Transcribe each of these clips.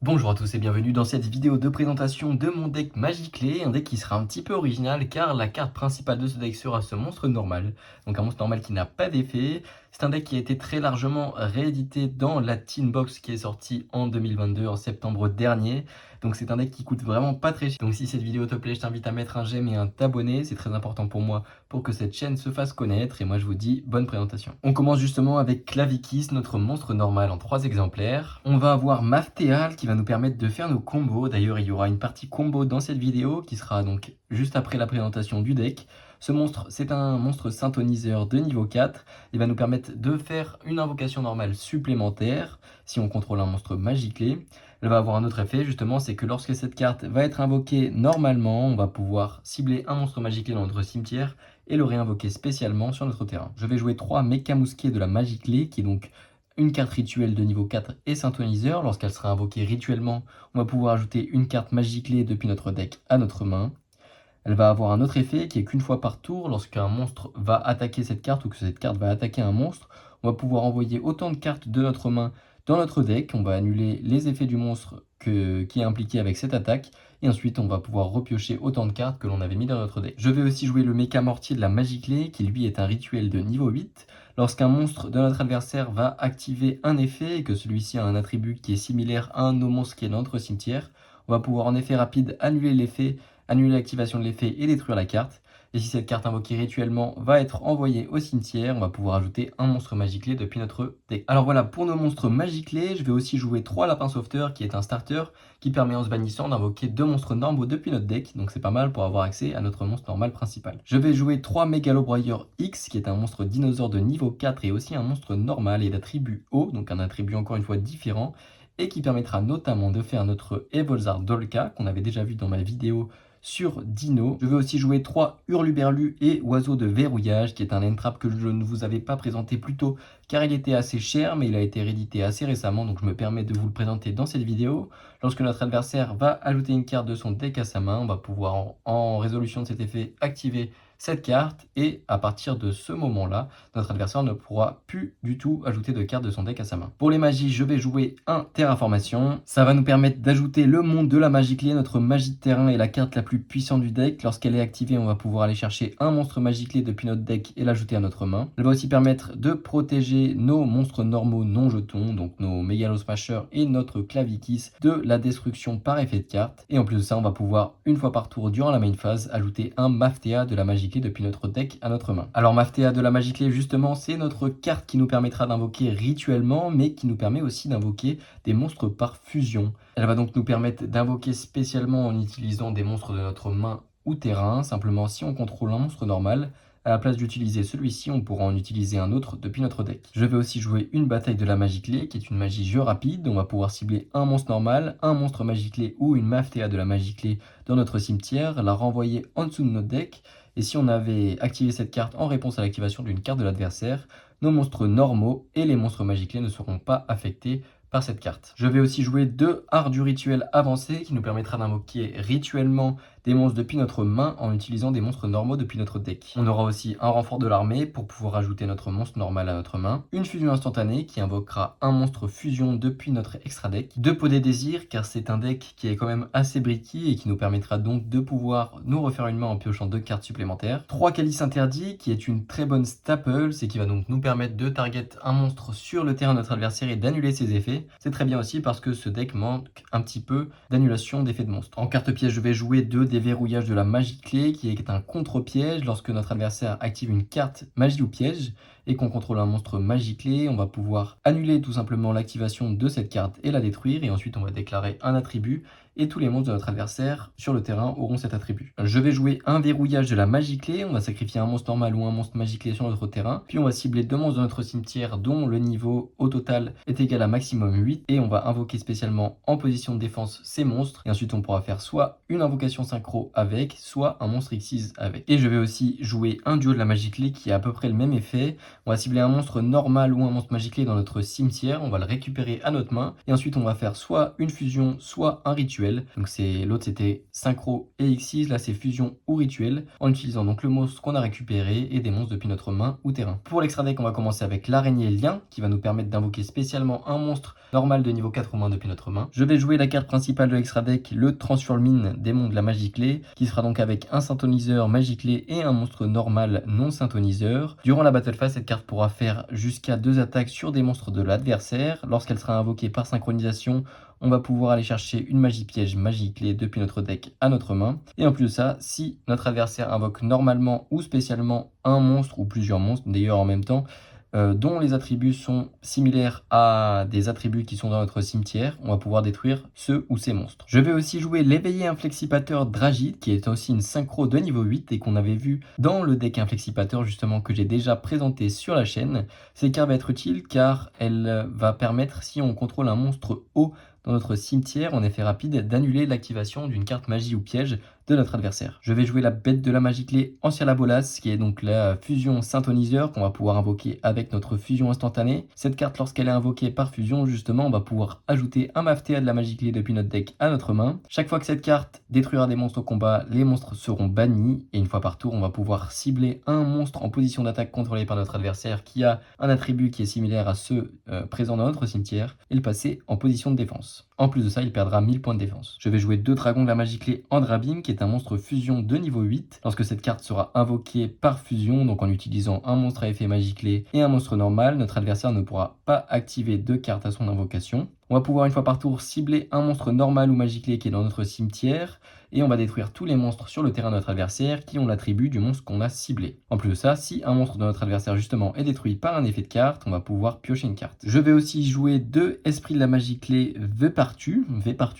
Bonjour à tous et bienvenue dans cette vidéo de présentation de mon deck Magiclé, un deck qui sera un petit peu original car la carte principale de ce deck sera ce monstre normal, donc un monstre normal qui n'a pas d'effet. C'est un deck qui a été très largement réédité dans la Teen Box qui est sortie en 2022, en septembre dernier, donc c'est un deck qui coûte vraiment pas très cher. Donc si cette vidéo te plaît, je t'invite à mettre un j'aime et à t'abonner, c'est très important pour moi pour que cette chaîne se fasse connaître et moi je vous dis bonne présentation. On commence justement avec Clavikis, notre monstre normal en 3 exemplaires. On va avoir Mafteal qui va nous permettre de faire nos combos. D'ailleurs, il y aura une partie combo dans cette vidéo qui sera donc juste après la présentation du deck. Ce monstre, c'est un monstre synthoniseur de niveau 4. Il va nous permettre de faire une invocation normale supplémentaire si on contrôle un monstre Magiclé. Elle va avoir un autre effet justement, c'est que lorsque cette carte va être invoquée normalement, on va pouvoir cibler un monstre Magiclé dans notre cimetière et le réinvoquer spécialement sur notre terrain. Je vais jouer 3 Mecha Mousquets de la Magiclé qui est donc une carte rituelle de niveau 4 et synthoniseur. Lorsqu'elle sera invoquée rituellement, on va pouvoir ajouter une carte Magiclé depuis notre deck à notre main. Elle va avoir un autre effet qui est qu'une fois par tour, lorsqu'un monstre va attaquer cette carte ou que cette carte va attaquer un monstre, on va pouvoir envoyer autant de cartes de notre main dans notre deck. On va annuler les effets du monstre qui est impliqué avec cette attaque. Et ensuite, on va pouvoir repiocher autant de cartes que l'on avait mis dans notre deck. Je vais aussi jouer le Mecha Mortier de la Magiclé, qui lui est un rituel de niveau 8. Lorsqu'un monstre de notre adversaire va activer un effet et que celui-ci a un attribut qui est similaire à un de nos monstres qui est dans notre cimetière, on va pouvoir en effet rapide annuler l'effet, annuler l'activation de l'effet et détruire la carte. Et si cette carte invoquée rituellement va être envoyée au cimetière, on va pouvoir ajouter un monstre Magiclé depuis notre deck. Alors voilà, pour nos monstres Magiclés, je vais aussi jouer 3 lapins sauveteurs qui est un starter qui permet en se bannissant d'invoquer 2 monstres normaux depuis notre deck, donc c'est pas mal pour avoir accès à notre monstre normal principal. Je vais jouer 3 Mégalobroyeur X qui est un monstre dinosaure de niveau 4 et aussi un monstre normal et d'attribut haut, donc un attribut encore une fois différent, et qui permettra notamment de faire notre Evolzar Dolka qu'on avait déjà vu dans ma vidéo sur Dino. Je vais aussi jouer 3 Hurluberlu et Oiseau de Verrouillage, qui est un entrap que je ne vous avais pas présenté plus tôt, car il était assez cher, mais il a été réédité assez récemment, donc je me permets de vous le présenter dans cette vidéo. Lorsque notre adversaire va ajouter une carte de son deck à sa main, on va pouvoir, en résolution de cet effet, activer cette carte, et à partir de ce moment-là, notre adversaire ne pourra plus du tout ajouter de carte de son deck à sa main. Pour les magies, je vais jouer un Terraformation. Ça va nous permettre d'ajouter le monde de la Magiclé, notre magie de terrain est la carte la plus puissante du deck. Lorsqu'elle est activée, on va pouvoir aller chercher un monstre Magiclé depuis notre deck et l'ajouter à notre main. Elle va aussi permettre de protéger nos monstres normaux non jetons, donc nos Megalosmashers et notre Clavikis, de la destruction par effet de carte. Et en plus de ça, on va pouvoir, une fois par tour durant la main phase, ajouter un Maftea de la Magiclé depuis notre deck à notre main. Alors Maftea de la Magiclé, justement, c'est notre carte qui nous permettra d'invoquer rituellement, mais qui nous permet aussi d'invoquer des monstres par fusion. Elle va donc nous permettre d'invoquer spécialement en utilisant des monstres de notre main ou terrain. Simplement, si on contrôle un monstre normal, à la place d'utiliser celui-ci, on pourra en utiliser un autre depuis notre deck. Je vais aussi jouer une bataille de la Magiclé, qui est une magie jeu rapide. On va pouvoir cibler un monstre normal, un monstre Magiclé ou une Maftea de la Magiclé dans notre cimetière, la renvoyer en dessous de notre deck. Et si on avait activé cette carte en réponse à l'activation d'une carte de l'adversaire, nos monstres normaux et les monstres Magiclés ne seront pas affectés par cette carte. Je vais aussi jouer 2 Arts du Rituel avancé qui nous permettra d'invoquer rituellement des monstres depuis notre main en utilisant des monstres normaux depuis notre deck. On aura aussi un renfort de l'armée pour pouvoir ajouter notre monstre normal à notre main, une fusion instantanée qui invoquera un monstre fusion depuis notre extra deck, 2 pots des désirs car c'est un deck qui est quand même assez bricky et qui nous permettra donc de pouvoir nous refaire une main en piochant 2 cartes supplémentaires, 3 Calices interdits qui est une très bonne staple, c'est qui va donc nous permettre de target un monstre sur le terrain de notre adversaire et d'annuler ses effets. C'est très bien aussi parce que ce deck manque un petit peu d'annulation d'effets de monstre. En carte piège, je vais jouer 2 Déverrouillage de la Magiclé qui est un contre-piège. Lorsque notre adversaire active une carte magie ou piège et qu'on contrôle un monstre Magiclé, on va pouvoir annuler tout simplement l'activation de cette carte et la détruire, et ensuite on va déclarer un attribut et tous les monstres de notre adversaire sur le terrain auront cet attribut. Je vais jouer un verrouillage de la Magiclé, on va sacrifier un monstre normal ou un monstre Magiclé sur notre terrain, puis on va cibler 2 monstres de notre cimetière dont le niveau au total est égal à maximum 8, et on va invoquer spécialement en position de défense ces monstres, et ensuite on pourra faire soit une invocation synchro avec, soit un monstre Xyz avec. Et je vais aussi jouer un duo de la Magiclé qui a à peu près le même effet. On va cibler un monstre normal ou un monstre Magiclé dans notre cimetière, on va le récupérer à notre main, et ensuite on va faire soit une fusion, soit un rituel. Donc l'autre c'était synchro et Xyz, là c'est fusion ou rituel, en utilisant donc le monstre qu'on a récupéré et des monstres depuis notre main ou terrain. Pour l'extra deck, on va commencer avec l'araignée lien, qui va nous permettre d'invoquer spécialement un monstre normal de niveau 4 ou moins depuis notre main. Je vais jouer la carte principale de l'extra deck, le Transformine, démon de la Magiclé, qui sera donc avec un synthoniseur Magiclé et un monstre normal non synthoniseur. Durant la battle phase, cette carte pourra faire jusqu'à 2 attaques sur des monstres de l'adversaire. Lorsqu'elle sera invoquée par synchronisation, on va pouvoir aller chercher une magie piège Magiclé depuis notre deck à notre main. Et en plus de ça, si notre adversaire invoque normalement ou spécialement un monstre ou plusieurs monstres, d'ailleurs en même temps, dont les attributs sont similaires à des attributs qui sont dans notre cimetière, on va pouvoir détruire ceux ou ces monstres. Je vais aussi jouer l'éveillé inflexipateur Dragite, qui est aussi une synchro de niveau 8 et qu'on avait vu dans le deck inflexipateur justement que j'ai déjà présenté sur la chaîne. Cette carte va être utile car elle va permettre, si on contrôle un monstre haut dans notre cimetière en effet rapide, d'annuler l'activation d'une carte magie ou piège de notre adversaire. Je vais jouer la bête de la Magiclé Ancien Bolas, qui est donc la fusion synthoniseur qu'on va pouvoir invoquer avec notre fusion instantanée. Cette carte, lorsqu'elle est invoquée par fusion, justement, on va pouvoir ajouter un Maftea de la Magiclé depuis notre deck à notre main. Chaque fois que cette carte détruira des monstres au combat, les monstres seront bannis, et une fois par tour, on va pouvoir cibler un monstre en position d'attaque contrôlé par notre adversaire qui a un attribut qui est similaire à ceux présents dans notre cimetière, et le passer en position de défense. En plus de ça, il perdra 1000 points de défense. Je vais jouer 2 dragons de la Magiclé Andrabim, qui est un monstre fusion de niveau 8. Lorsque cette carte sera invoquée par fusion, donc en utilisant un monstre à effet Magiclé et un monstre normal, notre adversaire ne pourra pas activer 2 cartes à son invocation. On va pouvoir une fois par tour cibler un monstre normal ou Magiclé qui est dans notre cimetière, et on va détruire tous les monstres sur le terrain de notre adversaire qui ont l'attribut du monstre qu'on a ciblé. En plus de ça, si un monstre de notre adversaire justement est détruit par un effet de carte, on va pouvoir piocher une carte. Je vais aussi jouer 2 esprits de la Magiclé Vpartu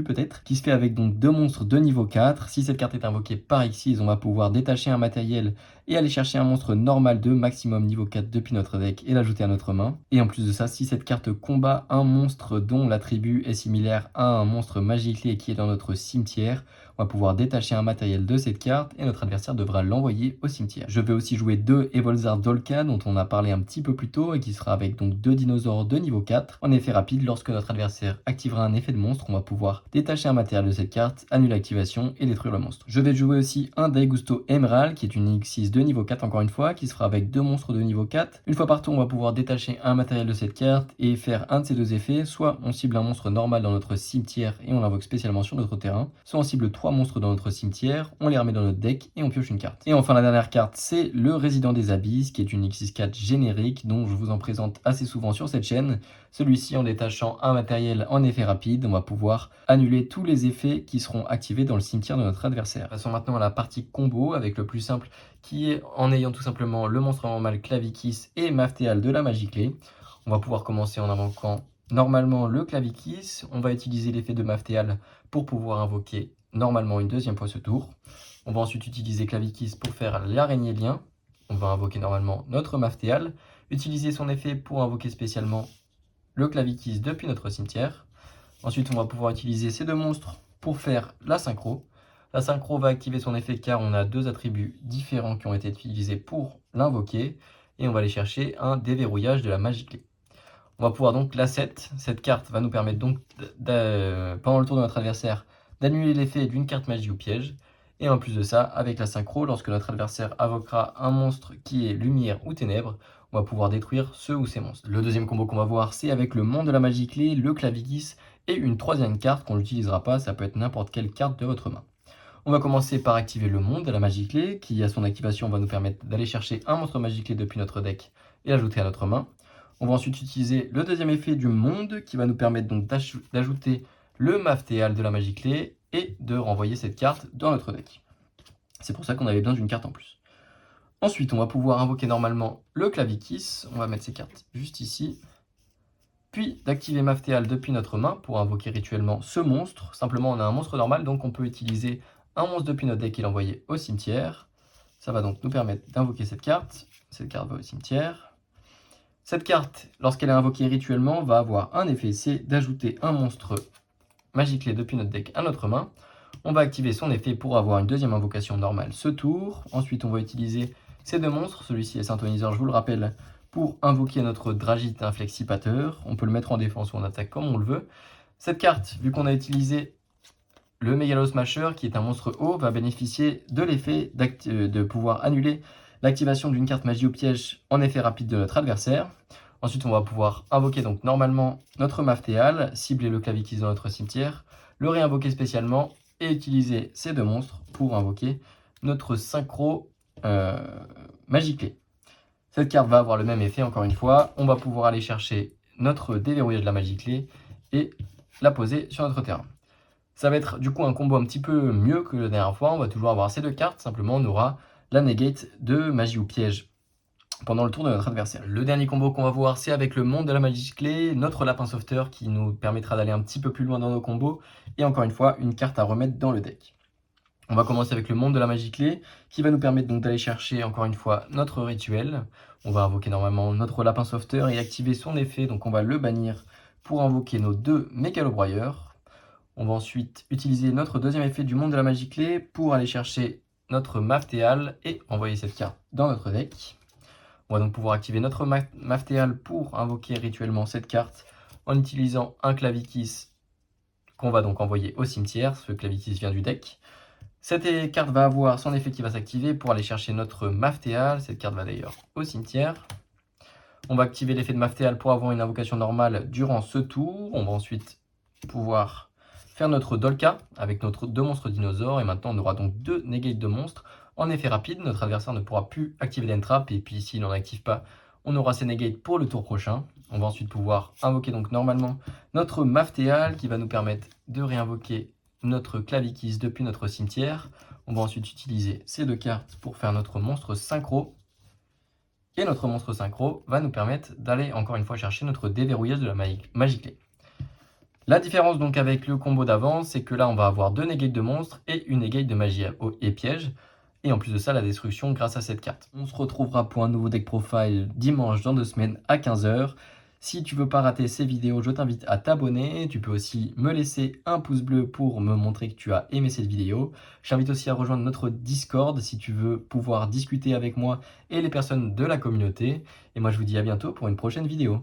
peut-être, qui se fait avec donc 2 monstres de niveau 4. Si cette carte est invoquée par Xyz, on va pouvoir détacher un matériel et aller chercher un monstre normal de maximum niveau 4 depuis notre deck et l'ajouter à notre main. Et en plus de ça, si cette carte combat un monstre dont l'attribut est similaire à un monstre Magiclé qui est dans notre cimetière, on va pouvoir détacher un matériel de cette carte et notre adversaire devra l'envoyer au cimetière. Je vais aussi jouer 2 Evolzar Dolka dont on a parlé un petit peu plus tôt et qui sera avec donc 2 dinosaures de niveau 4. En effet rapide, lorsque notre adversaire activera un effet de monstre, on va pouvoir détacher un matériel de cette carte, annuler l'activation et détruire le monstre. Je vais jouer aussi un Daigusto Emerald qui est une X6 de niveau 4 encore une fois, qui se fera avec 2 monstres de niveau 4. Une fois par tour, on va pouvoir détacher un matériel de cette carte et faire un de ces 2 effets. Soit on cible un monstre normal dans notre cimetière et on l'invoque spécialement sur notre terrain, soit on cible 3 monstres dans notre cimetière, on les remet dans notre deck et on pioche une carte. Et enfin la dernière carte, c'est le Résident des Abysses, qui est une X64 générique dont je vous en présente assez souvent sur cette chaîne. Celui-ci, en détachant un matériel en effet rapide, on va pouvoir annuler tous les effets qui seront activés dans le cimetière de notre adversaire. Passons maintenant à la partie combo avec le plus simple, qui est en ayant tout simplement le monstre normal Clavicus et Mafteal de la Magiclé. On va pouvoir commencer en invoquant normalement le Clavicus. On va utiliser l'effet de Mafteal pour pouvoir invoquer normalement une deuxième fois ce tour. On va ensuite utiliser Clavicus pour faire l'araignée lien. On va invoquer normalement notre Mafteal, utiliser son effet pour invoquer spécialement le Clavicus depuis notre cimetière. Ensuite, on va pouvoir utiliser ces 2 monstres pour faire la synchro. La synchro va activer son effet car on a 2 attributs différents qui ont été utilisés pour l'invoquer. Et on va aller chercher un déverrouillage de la Magiclé. On va pouvoir donc l'asset. Cette carte va nous permettre donc, pendant le tour de notre adversaire, d'annuler l'effet d'une carte magie ou piège. Et en plus de ça, avec la synchro, lorsque notre adversaire invoquera un monstre qui est lumière ou ténèbres, on va pouvoir détruire ce ou ces monstres. Le deuxième combo qu'on va voir, c'est avec le monde de la Magiclé, le Clavicus et une troisième carte qu'on n'utilisera pas, ça peut être n'importe quelle carte de votre main. On va commencer par activer le monde de la Magiclé, qui à son activation va nous permettre d'aller chercher un monstre Magiclé depuis notre deck et l'ajouter à notre main. On va ensuite utiliser le deuxième effet du monde, qui va nous permettre donc d'ajouter le Mafteal de la Magiclé et de renvoyer cette carte dans notre deck. C'est pour ça qu'on avait besoin d'une carte en plus. Ensuite, on va pouvoir invoquer normalement le Clavicus. On va mettre ces cartes juste ici. Puis d'activer Mafteal depuis notre main pour invoquer rituellement ce monstre. Simplement, on a un monstre normal, donc on peut utiliser un monstre depuis notre deck et l'envoyer au cimetière. Ça va donc nous permettre d'invoquer cette carte. Cette carte va au cimetière. Cette carte, lorsqu'elle est invoquée rituellement, va avoir un effet, c'est d'ajouter un monstre Magiclé depuis notre deck à notre main. On va activer son effet pour avoir une deuxième invocation normale ce tour. Ensuite, on va utiliser ces 2 monstres. Celui-ci est synthoniseur, je vous le rappelle, pour invoquer notre Dragite Inflexipateur. On peut le mettre en défense ou en attaque comme on le veut. Cette carte, vu qu'on a utilisé le Mégalo Smasher, qui est un monstre haut, va bénéficier de l'effet de pouvoir annuler l'activation d'une carte magie ou piège en effet rapide de notre adversaire. Ensuite, on va pouvoir invoquer donc normalement notre Maftéal, cibler le Clavicus dans notre cimetière, le réinvoquer spécialement et utiliser ces deux monstres pour invoquer notre synchro Magiclé. Cette carte va avoir le même effet, encore une fois. On va pouvoir aller chercher notre déverrouillage de la Magiclé et la poser sur notre terrain. Ça va être du coup un combo un petit peu mieux que la dernière fois. On va toujours avoir ces deux cartes. Simplement, on aura la negate de magie ou piège pendant le tour de notre adversaire. Le dernier combo qu'on va voir, c'est avec le monde de la Magiclé, notre lapin sauveteur qui nous permettra d'aller un petit peu plus loin dans nos combos. Et encore une fois, une carte à remettre dans le deck. On va commencer avec le monde de la Magiclé qui va nous permettre donc d'aller chercher encore une fois notre rituel. On va invoquer normalement notre lapin sauveteur et activer son effet. Donc on va le bannir pour invoquer nos deux mégalobroyeurs. On va ensuite utiliser notre deuxième effet du monde de la Magiclé pour aller chercher notre Maftéal et envoyer cette carte dans notre deck. On va donc pouvoir activer notre Maftéal pour invoquer rituellement cette carte en utilisant un Clavicus qu'on va donc envoyer au cimetière. Ce Clavicus vient du deck. Cette carte va avoir son effet qui va s'activer pour aller chercher notre Maftéal. Cette carte va d'ailleurs au cimetière. On va activer l'effet de Maftéal pour avoir une invocation normale durant ce tour. On va ensuite pouvoir faire notre Dolka avec notre deux monstres dinosaures. Et maintenant, on aura donc deux negates de monstres. En effet rapide, notre adversaire ne pourra plus activer l'entrap. Et puis, s'il n'en active pas, on aura ces negates pour le tour prochain. On va ensuite pouvoir invoquer donc normalement notre Maftéal qui va nous permettre de réinvoquer notre Clavicus depuis notre cimetière. On va ensuite utiliser ces deux cartes pour faire notre monstre synchro. Et notre monstre synchro va nous permettre d'aller encore une fois chercher notre déverrouillage de la Magiclé. La différence donc avec le combo d'avant, c'est que là on va avoir deux negates de monstres et une negate de magie et piège. Et en plus de ça, la destruction grâce à cette carte. On se retrouvera pour un nouveau deck profile dimanche dans 2 semaines à 15 h. Si tu veux pas rater ces vidéos, je t'invite à t'abonner. Tu peux aussi me laisser un pouce bleu pour me montrer que tu as aimé cette vidéo. Je t'invite aussi à rejoindre notre Discord si tu veux pouvoir discuter avec moi et les personnes de la communauté. Et moi, je vous dis à bientôt pour une prochaine vidéo.